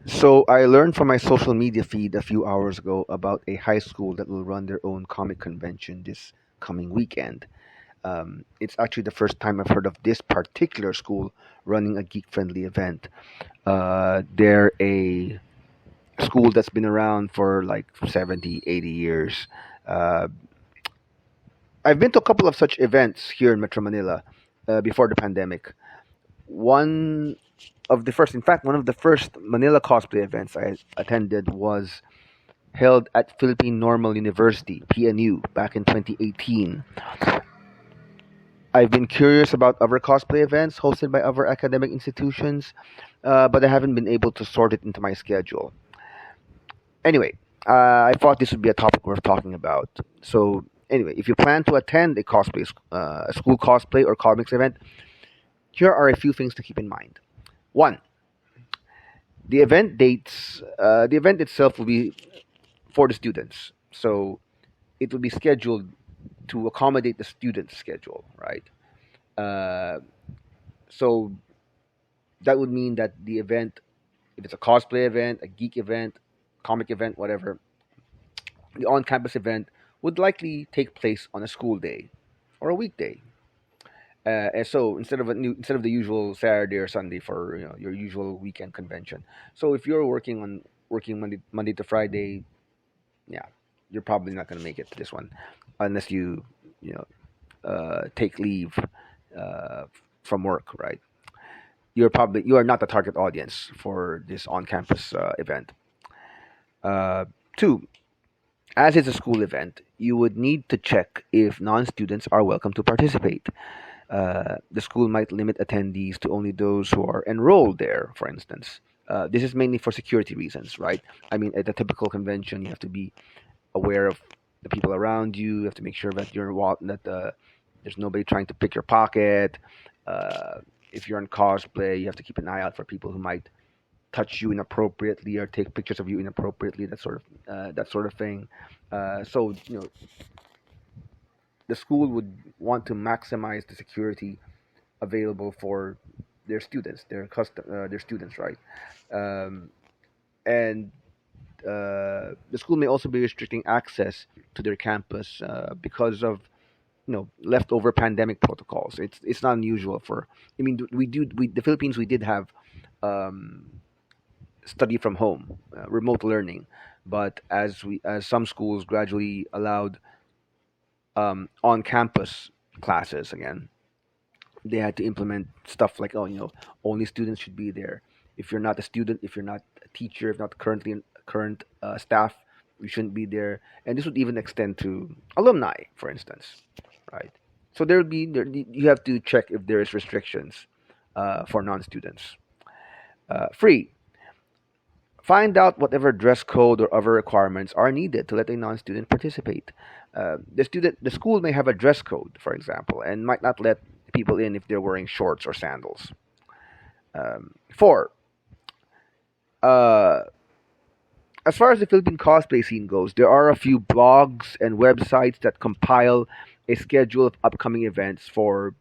So I learned from my social media feed a few hours ago about a high school that will run their own comic convention this coming weekend. It's actually the first time I've heard of this particular school running a geek-friendly event. They're a school that's been around for like 70, 80 years. Uh, I've been to a couple of such events here in Metro Manila before the pandemic. One one of the first Manila cosplay events I attended was held at Philippine Normal University, PNU, back in 2018. I've been curious about other cosplay events hosted by other academic institutions, but I haven't been able to sort it into my schedule. Anyway, I thought this would be a topic worth talking about. So, anyway, if you plan to attend a school cosplay or comics event, here are a few things to keep in mind. One, the event dates. The event itself will be for the students, so it will be scheduled to accommodate the student's schedule, right? Uh, so that would mean that the event, if it's a cosplay event, a geek event, comic event, whatever, the on-campus event would likely take place on a school day or a weekday. And so instead of the usual Saturday or Sunday for your usual weekend convention. So if you're working Monday to Friday, yeah, you're probably not going to make it to this one unless you know take leave uh, from work, right? You are not the target audience for this on-campus event. Uh, Two, as it's a school event, you would need to check if non-students are welcome to participate. The school might limit attendees to only those who are enrolled there, for instance. This is mainly for security reasons, right? I mean, at a typical convention, you have to be aware of the people around you. You have to make sure that there's nobody trying to pick your pocket. Uh, if you're in cosplay, you have to keep an eye out for people who might touch you inappropriately or take pictures of you inappropriately. That sort of thing. So the school would want to maximize the security available for their students, right? Um, and The school may also be restricting access to their campus because of leftover pandemic protocols. It's not unusual for. I mean, the Philippines we did have um, study from home, remote learning, but as some schools gradually allowed on campus classes again, they had to implement stuff like only students should be there. If you're not a student, if you're not a teacher, if not current staff, you shouldn't be there. And this would even extend to alumni, for instance, right? So you have to check if there is restrictions for non-students. Free. Find out whatever dress code or other requirements are needed to let a non-student participate. The school may have a dress code, for example, and might not let people in if they're wearing shorts or sandals. Four, uh, as far as the Philippine cosplay scene goes, there are a few blogs and websites that compile a schedule of upcoming events for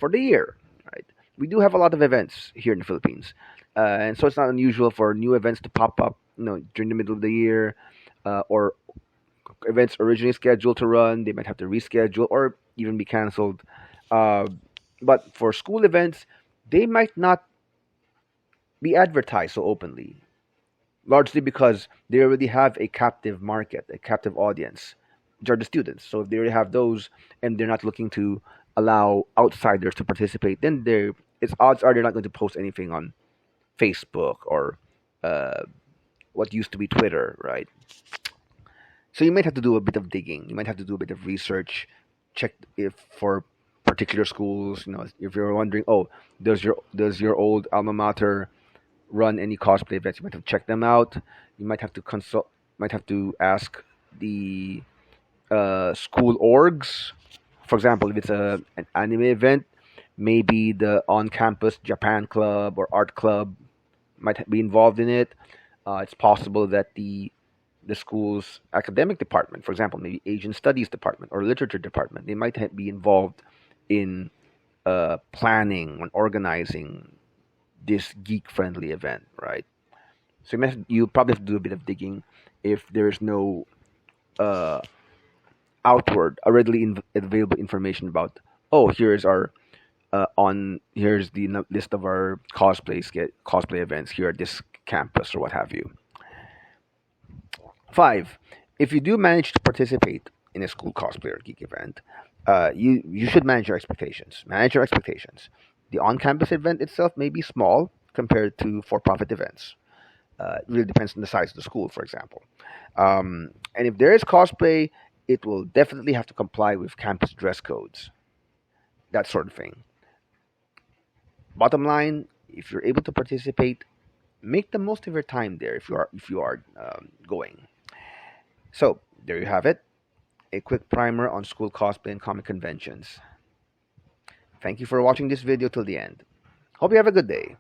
the year. Right, we do have a lot of events here in the Philippines, and so it's not unusual for new events to pop up, during the middle of the year, or events originally scheduled to run, they might have to reschedule or even be canceled. Uh, but for school events, they might not be advertised so openly, largely because they already have a captive market, a captive audience, which are the students. So if they already have those and they're not looking to allow outsiders to participate, then its odds are they're not going to post anything on Facebook or uh, what used to be Twitter, right? So you might have to do a bit of digging. You might have to do a bit of research, check if for particular schools. If you're wondering, oh, does your old alma mater run any cosplay events? You might have to check them out. You might have to consult. Might have to ask the school orgs. For example, if it's an anime event, maybe the on-campus Japan club or art club might be involved in it. It's possible that the school's academic department, for example, maybe Asian Studies department or literature department, they might be involved in planning and organizing this geek-friendly event, right? So you probably have to do a bit of digging if there is no uh, readily available information about. Oh, here's our here's the list of our cosplay events here at this campus or what have you. 5. If you do manage to participate in a school cosplay or geek event, you should manage your expectations. Manage your expectations. The on-campus event itself may be small compared to for-profit events. It really depends on the size of the school, for example. And if there is cosplay, it will definitely have to comply with campus dress codes, that sort of thing. Bottom line, if you're able to participate, make the most of your time there if you are going. So there you have it, a quick primer on school cosplay and comic conventions. Thank you for watching this video till the end. Hope you have a good day.